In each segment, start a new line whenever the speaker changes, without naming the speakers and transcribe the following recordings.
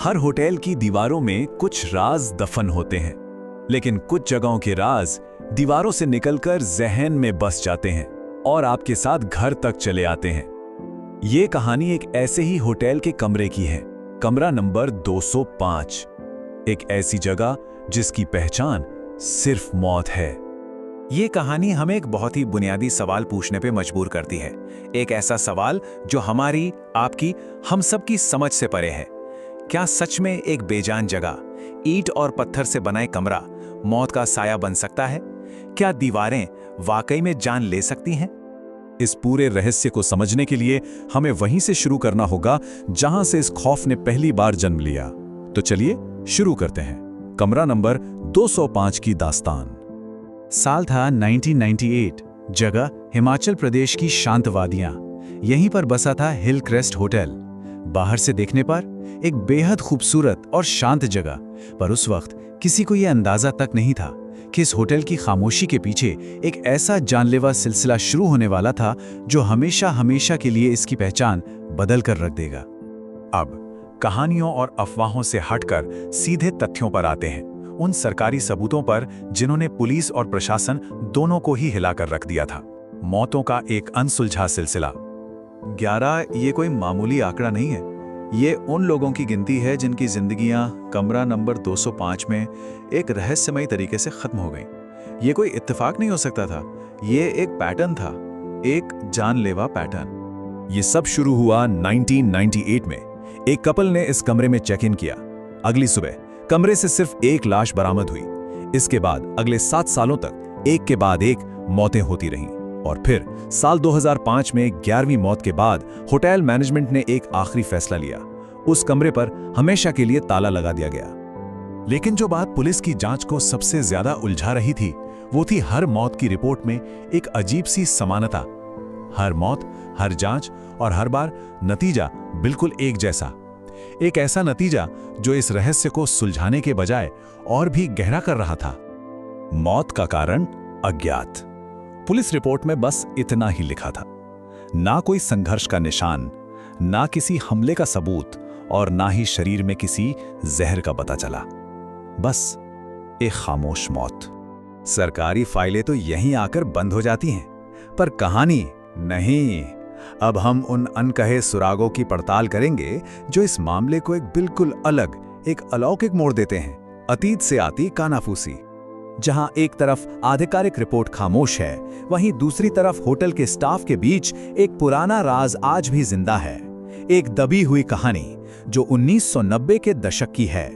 हर hotel की दीवारों में कुछ राज दफन होते हैं, लेकिन कुछ जगहों के राज दीवारों से निकलकर जहन में बस जाते हैं और आपके साथ घर तक चले आते हैं। ये कहानी एक ऐसे ही होटल के कमरे की है, कमरा नंबर 205। एक ऐसी जगह जिसकी पहचान सिर्फ मौत है।
ये कहानी हमें एक बहुत ही बुनियादी सवाल पूछने पे मजबूर करती है। एक ऐसा सवाल जो हमारी, आपकी, हम सब की समझ से परे है। क्या सच में एक बेजान जगह, ईंट और पत्थर से बनाए कमरा मौत का साया बन सकता है? क्या दीवारें वाकई में जान ले सकती हैं?
इस पूरे रहस्य को समझने के लिए हमें वहीं से शुरू करना होगा जहां से इस खौफ ने पहली बार जन्म लिया। तो चलिए शुरू करते हैं। कमरा नंबर 205 की दास्तान।
साल था 1998। जगह हिमाचल प्रदेश की शांत वादियां। यहीं पर बसा था हिल क्रेस्ट होटल। बाहर से देखने पर एक बेहद खूबसूरत और शांत जगह, पर उस वक्त किसी को यह अंदाजा तक नहीं था कि इस होटल की खामोशी के पीछे एक ऐसा जानलेवा सिलसिला शुरू होने वाला था जो हमेशा हमेशा के लिए इसकी पहचान बदल कर रख देगा।
अब कहानियों और अफवाहों से हटकर सीधे तथ्यों पर आते हैं, उन सरकारी सबूतों पर जिन्होंने पुलिस और प्रशासन दोनों को ही हिलाकर रख दिया था। मौतों का एक अनसुलझा सिलसिला।
11 ये कोई मामूली आंकड़ा नहीं है। ये उन लोगों की गिनती है जिनकी जिंदगियां कमरा नंबर 205 में एक रहस्यमयी तरीके से खत्म हो गईं। ये कोई इत्तेफाक नहीं हो सकता था, ये एक पैटर्न था, एक जानलेवा पैटर्न।
ये सब शुरू हुआ 1998 में। एक कपल ने इस कमरे में चेक इन किया। अगली सुबह कमरे से सिर्फ एक लाश बरामद हुई। इसके बाद अगले 7 सालों तक एक के बाद एक मौतें होती रहीं, और फिर साल 2005 में 11वीं मौत के बाद होटल मैनेजमेंट ने एक आखिरी फैसला लिया। उस कमरे पर हमेशा के लिए ताला लगा दिया गया। लेकिन जो बात पुलिस की जांच को सबसे ज्यादा उलझा रही थी, वो थी हर मौत की रिपोर्ट में एक अजीब सी समानता। हर मौत, हर जांच और हर बार नतीजा बिल्कुल एक जैसा। एक ऐसा नतीजा जो इस रहस्य को सुलझाने के बजाय और भी गहरा कर रहा था। मौत का कारण अज्ञात। पुलिस रिपोर्ट में बस इतना ही लिखा था। ना कोई संघर्ष का निशान, ना किसी हमले का सबूत, और ना ही शरीर में किसी जहर का पता चला। बस एक खामोश मौत। सरकारी फाइलें तो यहीं आकर बंद हो जाती हैं, पर कहानी नहीं। अब हम उन अनकहे सुरागों की पड़ताल करेंगे जो इस मामले को एक बिल्कुल अलग, एक अलौकिक मोड़ देते हैं। अतीत से आती कानाफूसी। जहां एक तरफ आधिकारिक रिपोर्ट खामोश है, वहीं दूसरी तरफ होटल के स्टाफ के बीच एक पुराना राज आज भी जिंदा है। एक दबी हुई कहानी जो 1990 के दशक की है।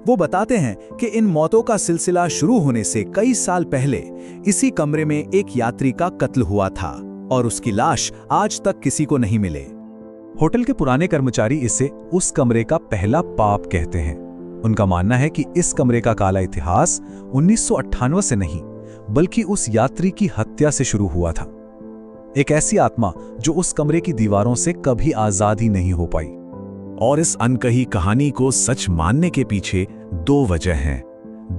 वो बताते हैं कि इन मौतों का सिलसिला शुरू होने से कई साल पहले इसी कमरे में एक यात्री का कत्ल हुआ था, और उसकी लाश आज तक किसी को नहीं मिले। होटल के पुराने कर्मचारी इसे उस कमरे का पहला पाप कहते हैं। उनका मानना है कि इस कमरे का काला इतिहास 1998 से नहीं, बल्कि उस यात्री की हत्या से शुरू हुआ था। एक ऐसी आत्मा जो उस कमरे की दीवारों से कभी आजाद ही नहीं हो पाई। और इस अनकही कहानी को सच मानने के पीछे 2 वजह हैं।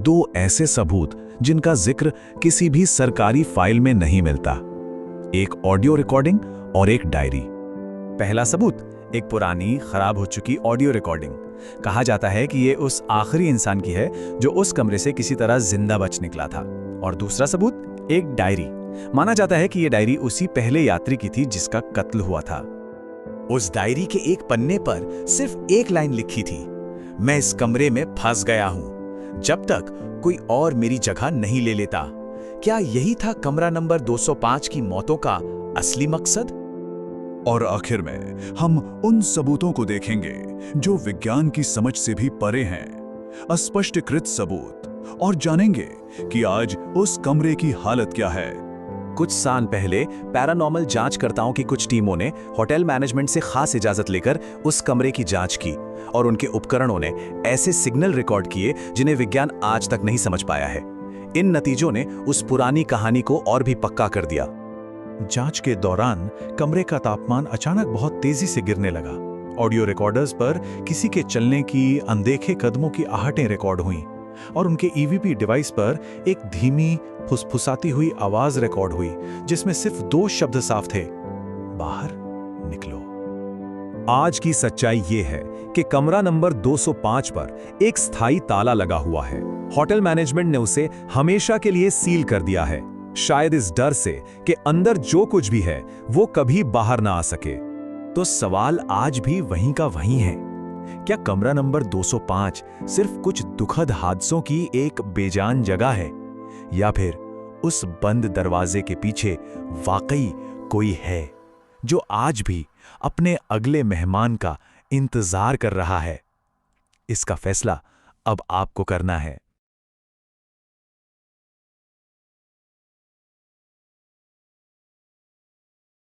2 ऐसे सबूत जिनका जिक्र किसी भी सरकारी फाइल में नहीं मिलता। एक ऑडियो रिकॉर्डिंग और एक डायरी। पहला सबूत एक पुरानी, खराब हो चुकी ऑडियो रिकॉर्डिंग। कहा जाता है कि ये उस आखिरी इंसान की है जो उस कमरे से किसी तरह जिंदा बच निकला था। और दूसरा सबूत एक डायरी। माना जाता है कि ये डायरी उसी पहले यात्री की थी जिसका कत्ल हुआ था। उस डायरी के एक पन्ने पर सिर्फ एक लाइन लिखी थी, मैं इस कमरे में फंस गया हूं जब तक कोई और मेरी जगह नहीं ले लेता। क्या यही था कमरा नंबर 205 की मौतों का असली मकसद? और आखिर में हम उन सबूतों को देखेंगे जो विज्ञान की समझ से भी परे हैं, अस्पष्टीकृत सबूत, और जानेंगे कि आज उस कमरे की हालत क्या है।
कुछ साल पहले पैरानॉर्मल जांचकर्ताओं की कुछ टीमों ने होटल मैनेजमेंट से खास इजाजत लेकर उस कमरे की जांच की, और उनके उपकरणों ने ऐसे सिग्नल रिकॉर्ड किए जिन्हें विज्ञान आज तक नहीं समझ पाया है। इन नतीजों ने उस पुरानी कहानी को और भी पक्का कर दिया।
जांच के दौरान कमरे का तापमान अचानक बहुत तेजी से गिरने लगा। ऑडियो रिकॉर्डर्स पर किसी के चलने की, अनदेखे कदमों की आहटें रिकॉर्ड हुईं, और उनके ईवीपी डिवाइस पर एक धीमी, फुसफुसाती हुई आवाज रिकॉर्ड हुई जिसमें सिर्फ 2 शब्द साफ थे, बाहर निकलो।
आज की सच्चाई ये है कि कमरा नंबर 205 पर एक स्थायी ताला लगा हुआ है। होटल मैनेजमेंट ने उसे हमेशा के लिए सील कर दिया है, शायद इस डर से कि अंदर जो कुछ भी है वो कभी बाहर ना आ सके।
तो सवाल आज भी वहीं का वहीं है। क्या कमरा नंबर 205 सिर्फ कुछ दुखद हादसों की एक बेजान जगह है, या फिर उस बंद दरवाजे के पीछे वाकई कोई है जो आज भी अपने अगले मेहमान का इंतजार कर रहा है? इसका फैसला अब आपको करना है।